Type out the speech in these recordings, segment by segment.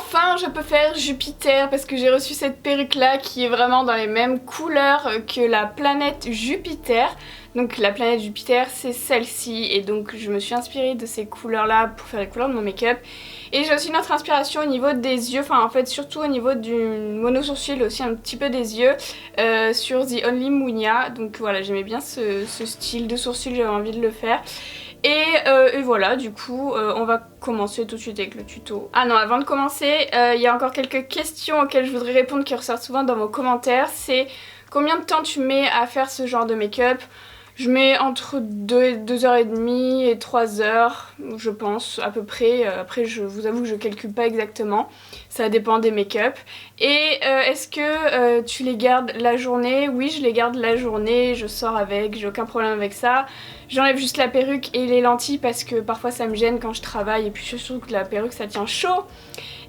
Enfin, je peux faire Jupiter parce que j'ai reçu cette perruque là qui est vraiment dans les mêmes couleurs que la planète Jupiter. Donc la planète Jupiter c'est celle-ci et donc je me suis inspirée de ces couleurs là pour faire les couleurs de mon make-up. Et j'ai aussi une autre inspiration au niveau des yeux, enfin en fait surtout au niveau du mono sourcil, aussi un petit peu des yeux, sur The Only Munya. Donc voilà, j'aimais bien ce style de sourcil, j'avais envie de le faire. Et voilà, du coup, on va commencer tout de suite avec le tuto. Ah non, avant de commencer, il y a encore quelques questions auxquelles je voudrais répondre qui ressortent souvent dans vos commentaires. C'est combien de temps tu mets à faire ce genre de make-up? Je mets entre 2h30 et 3h, je pense, à peu près. Après, je vous avoue que je calcule pas exactement. Ça dépend des make-up. Et est-ce que tu les gardes la journée? Oui, je les garde la journée, je sors avec, j'ai aucun problème avec ça. J'enlève juste la perruque et les lentilles parce que parfois ça me gêne quand je travaille et puis surtout que la perruque ça tient chaud.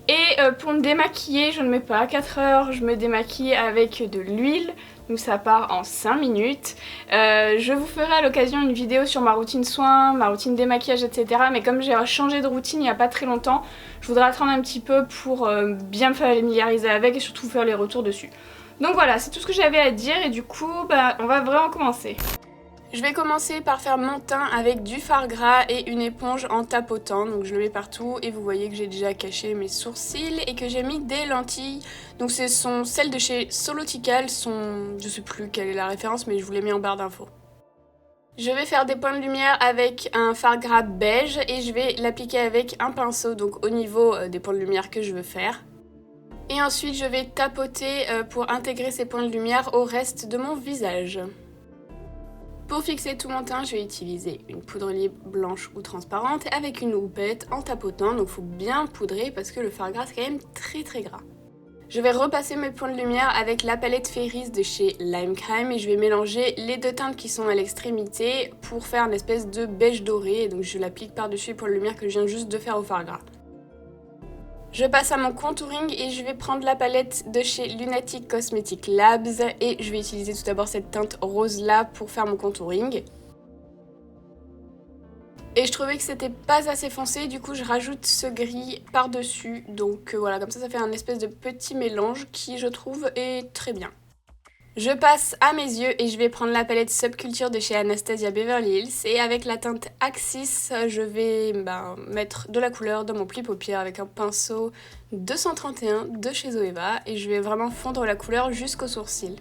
Et pour me démaquiller, je ne mets pas 4 heures, je me démaquille avec de l'huile. Donc ça part en 5 minutes. Je vous ferai à l'occasion une vidéo sur ma routine soins, ma routine démaquillage, etc. Mais comme j'ai changé de routine il n'y a pas très longtemps, je voudrais attendre un petit peu pour bien me familiariser avec et surtout faire les retours dessus. Donc voilà, c'est tout ce que j'avais à dire et du coup, on va vraiment commencer. Je vais commencer par faire mon teint avec du fard gras et une éponge en tapotant, donc je le mets partout et vous voyez que j'ai déjà caché mes sourcils et que j'ai mis des lentilles. Donc ce sont celles de chez Solotical, je sais plus quelle est la référence mais je vous les mets en barre d'infos. Je vais faire des points de lumière avec un fard gras beige et je vais l'appliquer avec un pinceau, donc au niveau des points de lumière que je veux faire. Et ensuite je vais tapoter pour intégrer ces points de lumière au reste de mon visage. Pour fixer tout mon teint, je vais utiliser une poudre libre blanche ou transparente avec une houppette en tapotant, donc il faut bien poudrer parce que le fard gras c'est quand même très gras. Je vais repasser mes points de lumière avec la palette Fairies de chez Lime Crime et je vais mélanger les deux teintes qui sont à l'extrémité pour faire une espèce de beige doré, donc je l'applique par-dessus les points de lumière que je viens juste de faire au fard gras. Je passe à mon contouring et je vais prendre la palette de chez Lunatic Cosmetic Labs et je vais utiliser tout d'abord cette teinte rose là pour faire mon contouring. Et je trouvais que c'était pas assez foncé, du coup je rajoute ce gris par dessus, donc voilà, comme ça fait un espèce de petit mélange qui je trouve est très bien. Je passe à mes yeux et je vais prendre la palette Subculture de chez Anastasia Beverly Hills et avec la teinte Axis, je vais mettre de la couleur dans mon pli paupières avec un pinceau 231 de chez Zoeva et je vais vraiment fondre la couleur jusqu'au sourcil.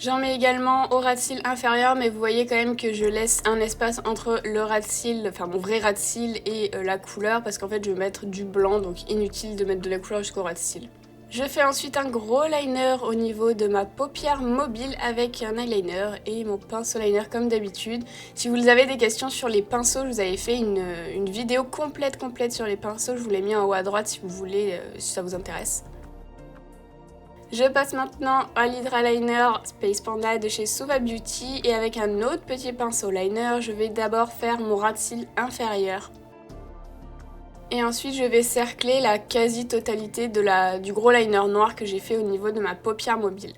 J'en mets également au ras de cils inférieur, mais vous voyez quand même que je laisse un espace entre le ras de cils, enfin mon vrai ras de cils et la couleur parce qu'en fait je vais mettre du blanc, donc inutile de mettre de la couleur jusqu'au ras de cils. Je fais ensuite un gros liner au niveau de ma paupière mobile avec un eyeliner et mon pinceau liner comme d'habitude. Si vous avez des questions sur les pinceaux, je vous avais fait une vidéo complète sur les pinceaux, je vous l'ai mis en haut à droite si vous voulez, si ça vous intéresse. Je passe maintenant à l'Hydra Liner Space Panda de chez Suva Beauty et avec un autre petit pinceau liner, je vais d'abord faire mon ras de cils inférieur. Et ensuite je vais cercler la quasi-totalité du gros liner noir que j'ai fait au niveau de ma paupière mobile.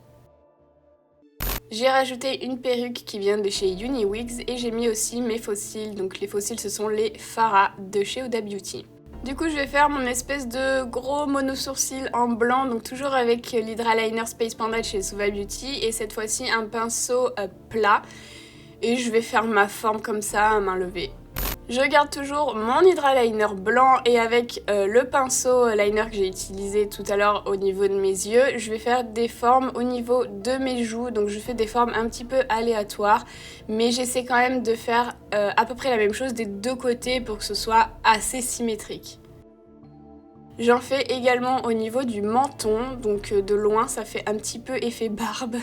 J'ai rajouté une perruque qui vient de chez Uniwigs et j'ai mis aussi mes faux cils, donc les faux cils ce sont les Farah de chez Huda Beauty. Du coup je vais faire mon espèce de gros mono sourcil en blanc, donc toujours avec l'Hydra Liner Space Panda de chez Suva Beauty et cette fois-ci un pinceau plat et je vais faire ma forme comme ça à main levée. Je garde toujours mon Hydra Liner blanc et avec le pinceau liner que j'ai utilisé tout à l'heure au niveau de mes yeux, je vais faire des formes au niveau de mes joues, donc je fais des formes un petit peu aléatoires, mais j'essaie quand même de faire à peu près la même chose des deux côtés pour que ce soit assez symétrique. J'en fais également au niveau du menton, donc de loin ça fait un petit peu effet barbe,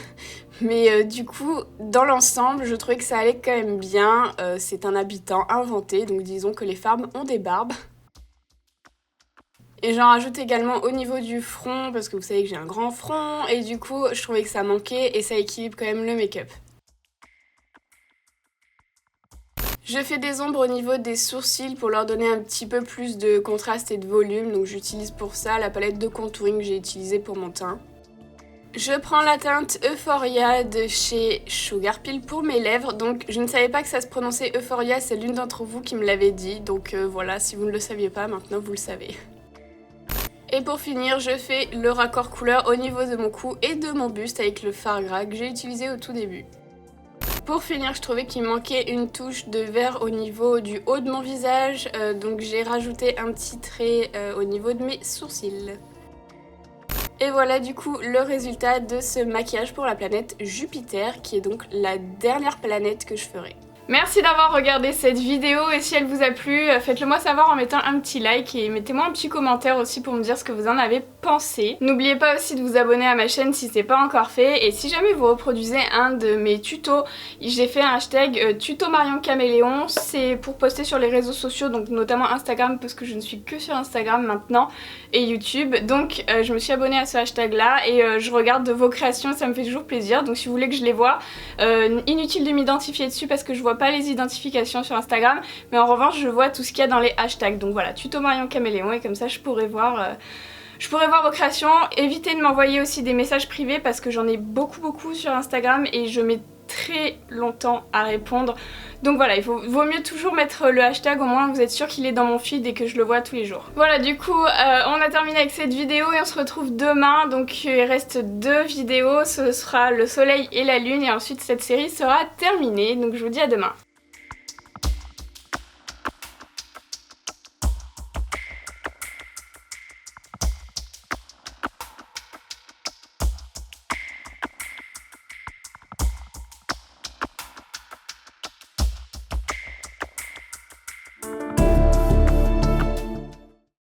mais du coup dans l'ensemble je trouvais que ça allait quand même bien, c'est un habitant inventé, donc disons que les femmes ont des barbes. Et j'en rajoute également au niveau du front, parce que vous savez que j'ai un grand front, et du coup je trouvais que ça manquait et ça équilibre quand même le make-up. Je fais des ombres au niveau des sourcils pour leur donner un petit peu plus de contraste et de volume, donc j'utilise pour ça la palette de contouring que j'ai utilisée pour mon teint. Je prends la teinte Euphoria de chez Sugar Pill pour mes lèvres, donc je ne savais pas que ça se prononçait Euphoria, c'est l'une d'entre vous qui me l'avait dit, donc voilà, si vous ne le saviez pas, maintenant vous le savez. Et pour finir, je fais le raccord couleur au niveau de mon cou et de mon buste avec le fard gras que j'ai utilisé au tout début. Pour finir, je trouvais qu'il manquait une touche de vert au niveau du haut de mon visage, donc j'ai rajouté un petit trait au niveau de mes sourcils. Et voilà du coup le résultat de ce maquillage pour la planète Jupiter, qui est donc la dernière planète que je ferai. Merci d'avoir regardé cette vidéo et si elle vous a plu, faites-le moi savoir en mettant un petit like et mettez-moi un petit commentaire aussi pour me dire ce que vous en avez pensé. N'oubliez pas aussi de vous abonner à ma chaîne si c'est pas encore fait et si jamais vous reproduisez un de mes tutos, j'ai fait un hashtag tuto Marion Caméléon, c'est pour poster sur les réseaux sociaux, donc notamment Instagram parce que je ne suis que sur Instagram maintenant et YouTube, donc je me suis abonnée à ce hashtag là et je regarde vos créations, ça me fait toujours plaisir, donc si vous voulez que je les vois, inutile de m'identifier dessus parce que je vois pas les identifications sur Instagram, mais en revanche je vois tout ce qu'il y a dans les hashtags, donc voilà, tuto Marion Caméléon, et comme ça je pourrais voir vos créations. Évitez de m'envoyer aussi des messages privés parce que j'en ai beaucoup sur Instagram et je mets très longtemps à répondre, donc voilà, vaut mieux toujours mettre le hashtag, au moins vous êtes sûr qu'il est dans mon feed et que je le vois tous les jours. Voilà, du coup on a terminé avec cette vidéo et on se retrouve demain, donc il reste 2 vidéos, ce sera le soleil et la lune et ensuite cette série sera terminée, donc je vous dis à demain.